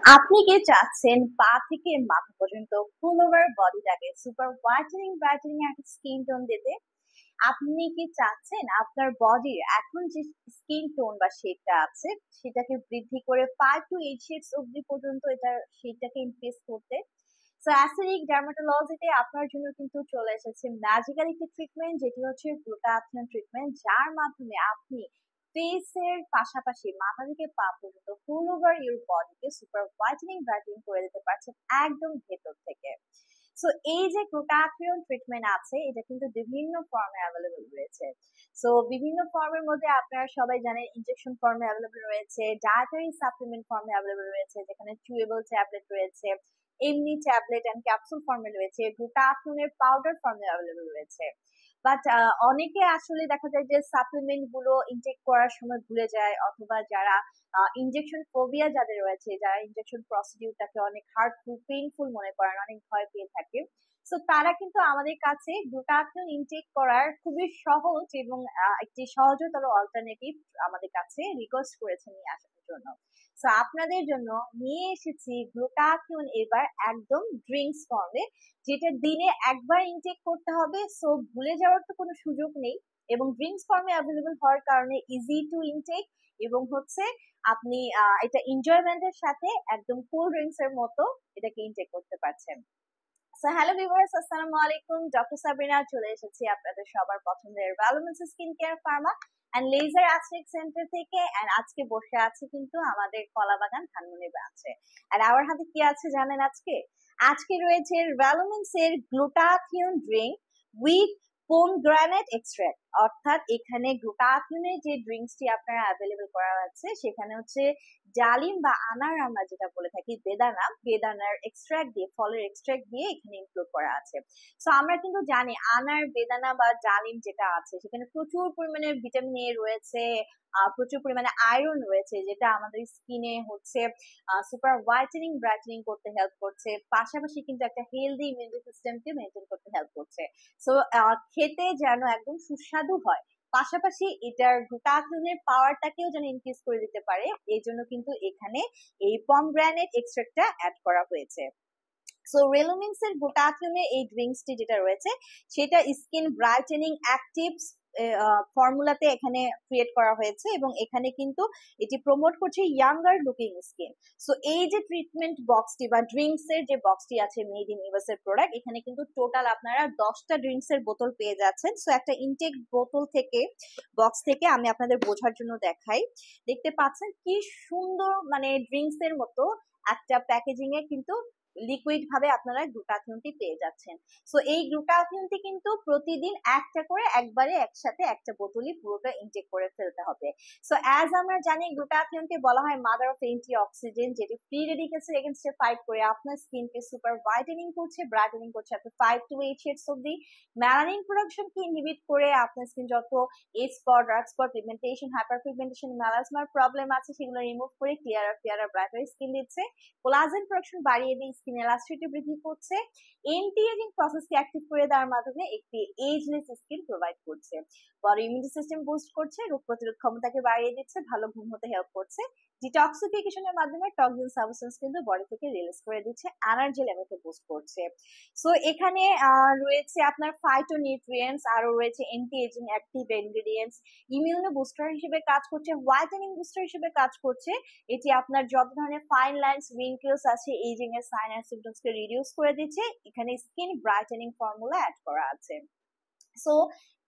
আপনি কি চাচ্ছেন পা থেকে মাথা পর্যন্ত ফুল ওভার বডিটাকে সুপার ব্রাইটেনিং একটা স্কিন টোন দিতে? আপনি কি চাচ্ছেন আপনার বডির এখন যে স্কিন টোন বা শেডটা আছে সেটাকে বৃদ্ধি করে 5 to 8 শেডস অব্দি পর্যন্ত এটা শেডটাকে ইনক্রিজ করতে? সো অ্যাসেরিক ডার্মাটোলজিতে আপনার জন্য কিন্তু চলে এসেছে ম্যাজিক্যাল একটি ট্রিটমেন্ট, যেটি হচ্ছে গ্লুটাথিয়ন ট্রিটমেন্ট, যার মাধ্যমে আপনি ফেসের পাশাপাশি মাথা থেকে পা পর্যন্ত ফুল ওভার ইউর বডিকে সুপার ব্রাইটেনিং করে দিতে পারছেন একদম ভেতর থেকে। সো এই যে গ্লুটাথিয়ন ট্রিটমেন্ট আছে এটা কিন্তু বিভিন্ন ফর্মে অ্যাভেলেবল রয়েছে। সো বিভিন্ন ফর্মের মধ্যে আপনারা সবাই জানেন ইনজেকশন ফর্মে অ্যাভেলেবল রয়েছে, ডায়েটারি সাপ্লিমেন্ট ফর্মে অ্যাভেলেবল রয়েছে, যেখানে চুয়েবল ট্যাবলেট রয়েছে, এমনি ট্যাবলেট এন্ড ক্যাপসুল ফর্মে রয়েছে, গ্লুটাথিয়নের পাউডার ফর্মে অ্যাভেলেবল রয়েছে। বাট অনেকে আসলে দেখা যায় যে সাপ্লিমেন্ট গুলো ইনটেক করার সময় ভুলে যায়, অথবা যারা ইনজেকশন ফোবিয়া যাদের রয়েছে, যারা ইনজেকশন প্রসিডিউরটাকে অনেক হার্টফুল পেইনফুল মনে করেন, অনেক ভয় পেয়ে থাকে, সো তারা কিন্তু আমাদের কাছে গ্লুটাথিয়ন ইনটেক করার খুবই সহজ এবং একটি সহজতর অল্টারনেটিভ আমাদের কাছে রিকোয়েস্ট করেছে নিয়ে আসার জন্য। সো আপনাদের জন্য নিয়ে এসেছি গ্লুটাথিয়ন এবার একদম ড্রিঙ্কস ফর্মে, যেটা দিনে একবার ইনটেক করতে হবে, সো ভুলে যাওয়ার তো কোনো সুযোগ নেই। এবং ড্রিঙ্কস ফর্মে অ্যাভেলেবল হওয়ার কারণে ইজি টু ইনটেক, এবং হচ্ছে আপনি এটা এনজয়মেন্টের সাথে একদম কুল ড্রিঙ্কস এর মতো এটাকে ইনটেক করতে পারছেন। সো হ্যালো ভিউয়ার্স, আসসালামু আলাইকুম। ডক্টর সাবরিনা চলে এসেছি আপনাদের সবার পছন্দের ভ্যালুমেন্স skin care pharma and laser aesthetic center থেকে। এন্ড আজকে বসে আছে কিন্তু আমাদের কলাবাগান ধানমন্ডি ব্রাঞ্চে। আর আমার হাতে কি আছে জানেন? আজকে আজকে রয়েছে ভ্যালুমেন্স এর গ্লুটাথিয়ন ড্রিঙ্ক উইথ পোমগ্রানেট এক্সট্রাক্ট। অর্থাৎ এখানে গ্লুটাথিয়নের যে ড্রিঙ্কসটি আপনারা অ্যাভেলেবল করা আছে সেখানে হচ্ছে ডালিম বা আনার, আমরা যেটা বলে থাকি বেদানার এক্সট্রাক্ট দিয়ে, ফলের এক্সট্রাক্ট দিয়ে এখানে ইনক্লুড করা আছে। সো আমরা কিন্তু জানি আনার, বেদানা বা ডালিম যেটা আছে সেখানে প্রচুর পরিমাণে ভিটামিন এ রয়েছে, প্রচুর পরিমাণে আয়রন রয়েছে, যেটা আমাদের স্কিনে হচ্ছে সুপার ব্রাইটেনিং করতে হেল্প করছে, পাশাপাশি কিন্তু একটা হেলদি ইমিউনিটি সিস্টেমকে মেনটেন করতে হেল্প করছে। সো খেতে যেন একদম সুস্বাদু হয়, পাশাপাশি এটার গ্লুটাথিয়নের পাওয়ারটাকেও যেন ইনক্রিজ করে দিতে পারে, এই জন্য কিন্তু এখানে এই পমগ্রানেট এক্সট্রাক্টটা অ্যাড করা হয়েছে। সো রেলুমিন্স এর গ্লুটাথিয়নের এই ড্রিঙ্কসটি যেটা রয়েছে সেটা স্কিন ব্রাইটেনিং অ্যাক্টিভ ফর্মুলাতে এখানে ক্রিয়েট করা হয়েছে, এবং এখানে কিন্তু এটি প্রমোট করছে ইয়াঙ্গার লুকিং স্কিন। সো এই যে ট্রিটমেন্ট বক্সটি বা ড্রিঙ্কস এর যে বক্সটি আছে মেড ইন ইউএস এর প্রোডাক্ট, এখানে কিন্তু টোটাল আপনারা 10টা ড্রিঙ্কস এর বোতল পেয়ে যাচ্ছেন। সো একটা ইনটেক বোতল থেকে, বক্স থেকে আমি আপনাদের বোঝার জন্য দেখাই। দেখতে পাচ্ছেন কি সুন্দর, মানে ড্রিঙ্কস এর মতো একটা প্যাকেজিং এ কিন্তু লিকুইড ভাবে আপনারা গ্লুটাথিয়নটি পেয়ে যাচ্ছেন। সো এই গ্লুটাথিয়নটি কিন্তু প্রতিদিন একটা করে একবারে একসাথে একটা বোতলই পুরোটা ইনটেক করে ফেলতে হবে। সো অ্যাজ আমরা জানি গ্লুটাথিয়নকে বলা হয় মাদার অফ অ্যান্টি অক্সিডেন্ট, যেটি ফ্রি রেডিকেলস এগেইনস্টে ফাইট করে আপনার স্কিনকে সুপার ব্রাইটেনিং করছে আপনি 5 to 8 শেডস অব্দি। মেলানিন প্রোডাকশনকে ইনহিবিট করে আপনার স্কিন যত age spot, dark spot, pigmentation, hyper pigmentation, মেলাসমার প্রবলেম আছে সেগুলো রিমুভ করে ক্লিয়ারার ব্রাইটার স্কিন দিচ্ছে। কোলাজেন প্রোডাকশন বাড়িয়ে দিয়ে স্কিন এলাস্টিসিটি বৃদ্ধি করছে। এন্টি এজিং প্রসেসকে অ্যাক্টিভ করে দেওয়ার মাধ্যমে একটি এজলেস স্কিন প্রোভাইড করছে। বডি ইমিউনিটি সিস্টেম বুস্ট করছে, রোগ প্রতিরোধ ক্ষমতাকে বাড়িয়ে দিচ্ছে, ভালো ঘুম হতে হেল্প করছে। ডিটক্সিফিকেশনের মাধ্যমে টক্সিন সাবস্টেন্স কিন্তু বডি থেকে রিলিজ করে দিচ্ছে, এনার্জি লেভেলকে বুস্ট করছে। সো এখানে রয়েছে আপনার ফাইটো নিউট্রিয়েন্টস, আরো রয়েছে anti aging active ingredients, immuno booster হিসেবে কাজ করছে, হোয়াইটেনিং বুস্টার হিসেবে কাজ করছে। এটি আপনার যত ধরনের ফাইন লাইনস, রিঙ্কেলস আছে, এজিং এর সাইন এন্ড সিম্পটমস কে রিডিউস করে দিচ্ছে। এখানে স্কিন ব্রাইটেনিং ফর্মুলা অ্যাড করা আছে। সো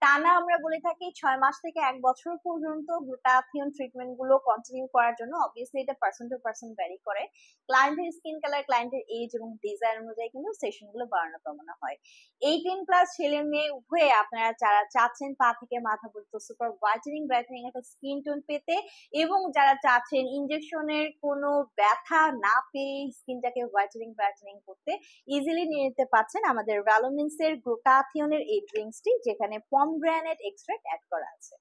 টানা আমরা বলে থাকি 6 মাস থেকে 1 বছর পর্যন্ত গ্লুটাথিয়ন ট্রিটমেন্ট গুলো কন্টিনিউ করার জন্য। অবভিয়াসলি এটা পার্সন টু পার্সন ভ্যারি করে, ক্লায়েন্টের স্কিন কালার, ক্লায়েন্টের এজ এবং ডিজাইন অনুযায়ী কিন্তু সেশন গুলো বাড়ানো কমানো হয়। 18+ ছেলে মেয়ে উভয়ে আপনারা যারা চাচ্ছেন পা থেকে মাথা পর্যন্ত সুপার ব্রাইটেনিং একটা স্কিন টোন পেতে, এবং যারা চাচ্ছেন ইনজেকশনের কোনো ব্যথা না পেয়ে স্কিনটাকে ব্রাইটেনিং করতে, ইজিলি নিয়ে নিতে পারছেন আমাদের ভ্যালোমিন্স এর গ্লুটাথিয়নের এই ড্রিঙ্কসটি, যেখানে পমগ্রানেট এক্সট্রাক্ট অ্যাড করা আছে।